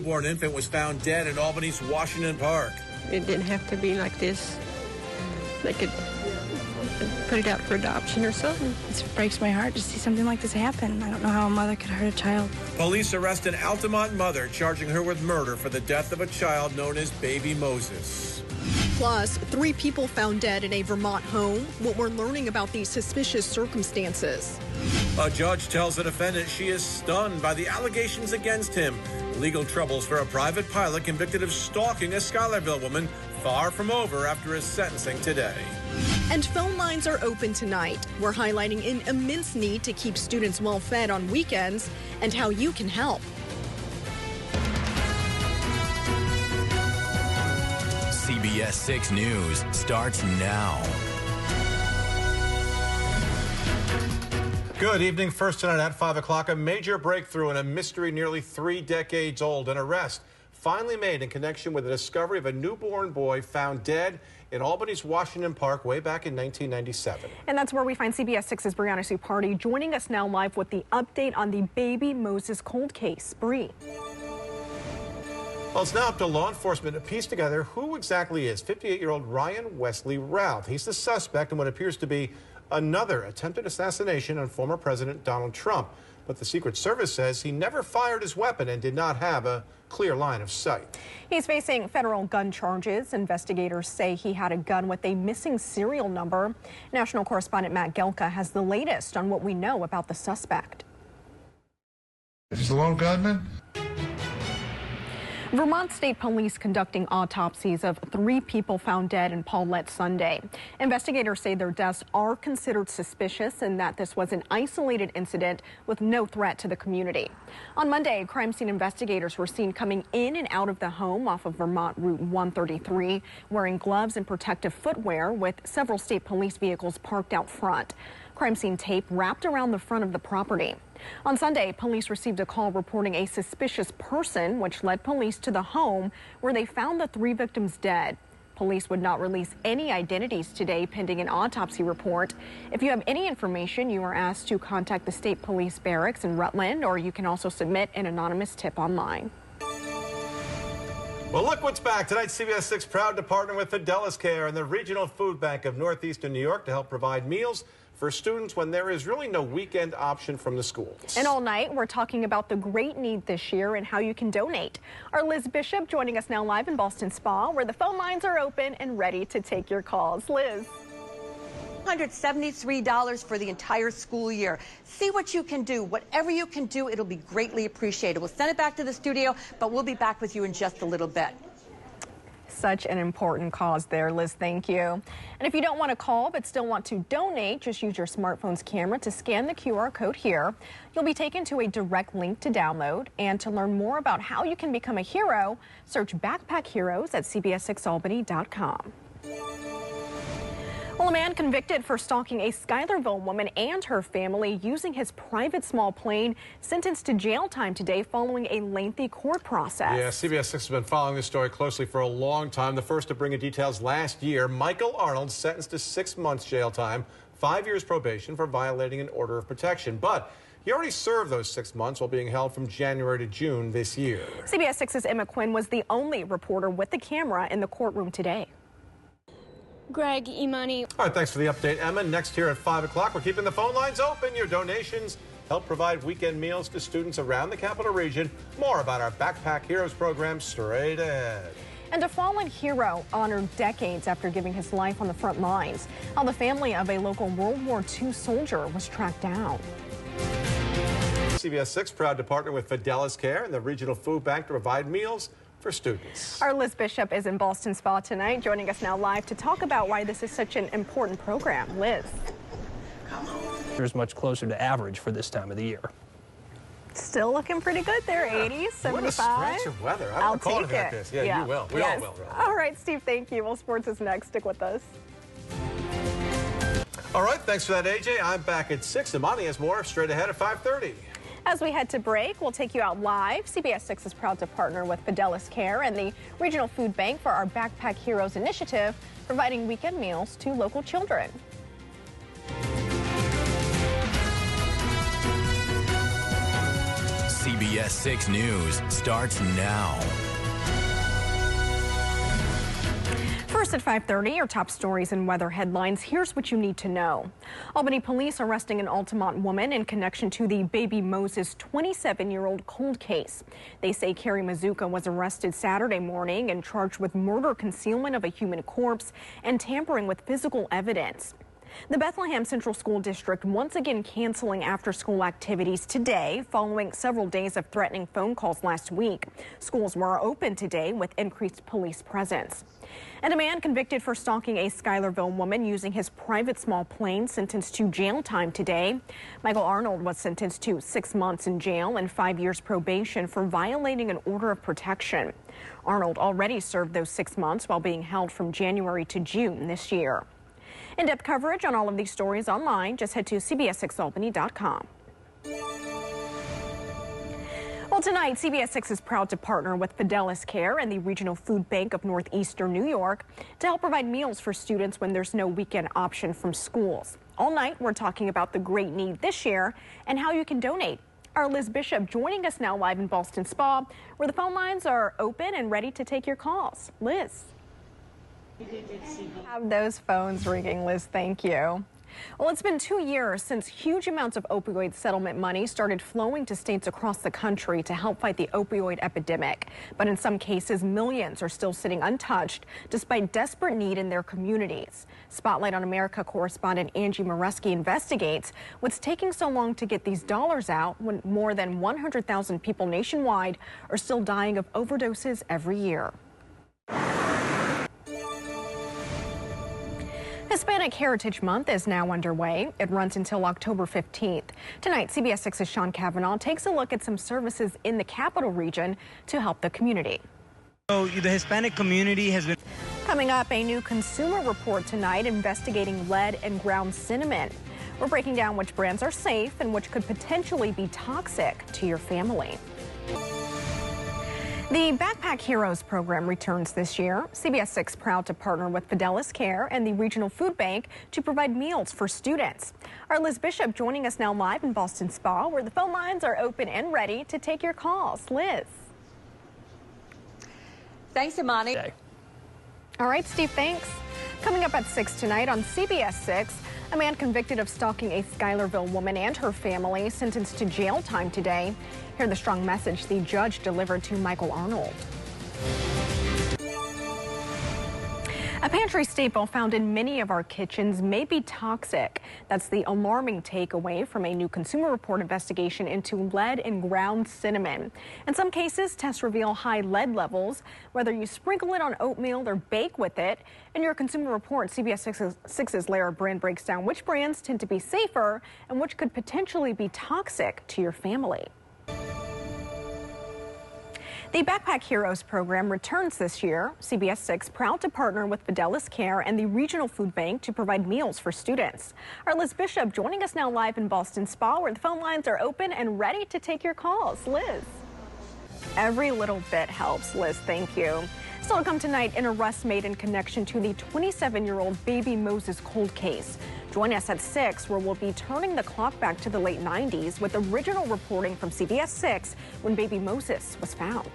Newborn infant was found dead in Albany's Washington Park. It didn't have to be like this. They could put it out for adoption or something. It breaks my heart to see something like this happen. I don't know how a mother could hurt a child. Police arrest an Altamont mother, charging her with murder for the death of a child known as Baby Moses. Plus, 3 people found dead in a Vermont home. What we're learning about these suspicious circumstances. A judge tells the defendant she is stunned by the allegations against him. Legal troubles for a private pilot convicted of stalking a Schuylerville woman far from over after his sentencing today. And phone lines are open tonight. We're highlighting an immense need to keep students well fed on weekends and how you can help. CBS 6 News starts now. Good evening. First tonight at 5 o'clock, a major breakthrough in a mystery nearly 3 decades old. An arrest finally made in connection with the discovery of a newborn boy found dead in Albany's Washington Park way back in 1997. And that's where we find CBS 6's Brianna Supardi joining us now live with the update on the Baby Moses cold case. Bree. Well, it's now up to law enforcement to piece together who exactly is 58-year-old Ryan Wesley Routh. He's the suspect in what appears to be another attempted assassination on former President Donald Trump. But the Secret Service says he never fired his weapon and did not have a clear line of sight. He's facing federal gun charges. Investigators say he had a gun with a missing serial number. National correspondent Matt Gelka has the latest on what we know about the suspect. Is he a lone gunman? Vermont State Police conducting autopsies of 3 people found dead in Paulette Sunday. Investigators say their deaths are considered suspicious and that this was an isolated incident with no threat to the community. On Monday, crime scene investigators were seen coming in and out of the home off of Vermont Route 133, wearing gloves and protective footwear with several state police vehicles parked out front. Crime scene tape wrapped around the front of the property. On Sunday, police received a call reporting a suspicious person, which led police to the home where they found the 3 victims dead. Police would not release any identities today pending an autopsy report. If you have any information, you are asked to contact the State Police Barracks in Rutland, or you can also submit an anonymous tip online. Well, look what's back. Tonight, CBS 6 proud to partner with Fidelis Care and the Regional Food Bank of Northeastern New York to help provide meals for students when there is really no weekend option from the schools. And all night, we're talking about the great need this year and how you can donate. Our Liz Bishop joining us now live in Boston Spa, where the phone lines are open and ready to take your calls. Liz. $173 for the entire school year. See what you can do. Whatever you can do, it'll be greatly appreciated. We'll send it back to the studio, but we'll be back with you in just a little bit. Such an important cause there, Liz. Thank you. And if you don't want to call but still want to donate, just use your smartphone's camera to scan the QR code here. You'll be taken to a direct link to download. And to learn more about how you can become a hero, search Backpack Heroes at cbs6albany.com. Well, a man convicted for stalking a Schuylerville woman and her family using his private small plane sentenced to jail time today following a lengthy court process. Yeah, CBS 6 has been following this story closely for a long time. The first to bring in details last year, Michael Arnold sentenced to 6 months jail time, 5 years probation for violating an order of protection. But he already served those 6 months while being held from January to June this year. CBS 6's Emma Quinn was the only reporter with the camera in the courtroom today. Greg, Imani. All right, thanks for the update, Emma. Next here at 5 o'clock, we're keeping the phone lines open. Your donations help provide weekend meals to students around the capital region. More about our Backpack Heroes program straight ahead. And a fallen hero honored decades after giving his life on the front lines. How the family of a local World War II soldier was tracked down. CBS 6 proud to partner with Fidelis Care and the Regional Food Bank to provide meals for students. Our Liz Bishop is in Boston Spa tonight, joining us now live to talk about why this is such an important program. Liz. There's much closer to average for this time of the year. Still looking pretty good there, 80s, 75. What a stretch of weather. I don't recall anything like this. Yeah, you will. We all will. Really. All right, Steve, thank you. Well, sports is next. Stick with us. All right, thanks for that, AJ. I'm back at 6. Imani has more straight ahead at 5:30. As we head to break, we'll take you out live. CBS 6 is proud to partner with Fidelis Care and the Regional Food Bank for our Backpack Heroes initiative, providing weekend meals to local children. CBS CBS 6 News starts now. First at 5:30, your top stories and weather headlines. Here's what you need to know. Albany police arresting an Altamont woman in connection to the Baby Moses 27-year-old cold case. They say Carrie Mazuka was arrested Saturday morning and charged with murder, concealment of a human corpse, and tampering with physical evidence. The Bethlehem Central School District once again canceling after-school activities today following several days of threatening phone calls last week. Schools were open today with increased police presence. And a man convicted for stalking a Schuylerville woman using his private small plane sentenced to jail time today. Michael Arnold was sentenced to 6 months in jail and 5 years probation for violating an order of protection. Arnold already served those 6 months while being held from January to June this year. In-depth coverage on all of these stories online. Just head to CBS6Albany.com. Well, tonight, CBS 6 is proud to partner with Fidelis Care and the Regional Food Bank of Northeastern New York to help provide meals for students when there's no weekend option from schools. All night, we're talking about the great need this year and how you can donate. Our Liz Bishop joining us now live in Ballston Spa, where the phone lines are open and ready to take your calls. Liz. Have those phones ringing, Liz. Thank you. Well, it's been 2 years since huge amounts of opioid settlement money started flowing to states across the country to help fight the opioid epidemic. But in some cases, millions are still sitting untouched despite desperate need in their communities. Spotlight on America correspondent Angie Moreski investigates what's taking so long to get these dollars out when more than 100,000 people nationwide are still dying of overdoses every year. Hispanic Heritage Month is now underway. It runs until October 15th. Tonight, CBS 6's Sean Cavanaugh takes a look at some services in the capital region to help the community. So the Hispanic community has been... Coming up, a new consumer report tonight investigating lead and ground cinnamon. We're breaking down which brands are safe and which could potentially be toxic to your family. The Backpack Heroes program returns this year. CBS 6 proud to partner with Fidelis Care and the Regional Food Bank to provide meals for students. Our Liz Bishop joining us now live in Ballston Spa, where the phone lines are open and ready to take your calls. Liz. Thanks, Imani. All right, Steve, thanks. Coming up at 6 tonight on CBS 6, a man convicted of stalking a Schuylerville woman and her family sentenced to jail time today. Hear the strong message the judge delivered to Michael Arnold. A pantry staple found in many of our kitchens may be toxic. That's the alarming takeaway from a new Consumer Report investigation into lead in ground cinnamon. In some cases, tests reveal high lead levels, whether you sprinkle it on oatmeal or bake with it. In your Consumer Report, CBS 6's Lara Brand breaks down which brands tend to be safer and which could potentially be toxic to your family. The Backpack Heroes program returns this year. CBS 6 proud to partner with Fidelis Care and the Regional Food Bank to provide meals for students. Our Liz Bishop joining us now live in Ballston Spa, where the phone lines are open and ready to take your calls. Liz. Every little bit helps, Liz. Thank you. Still to come tonight, an arrest made in connection to the 27-year-old Baby Moses cold case. Join us at 6, where we'll be turning the clock back to the late 90s with original reporting from CBS 6 when Baby Moses was found.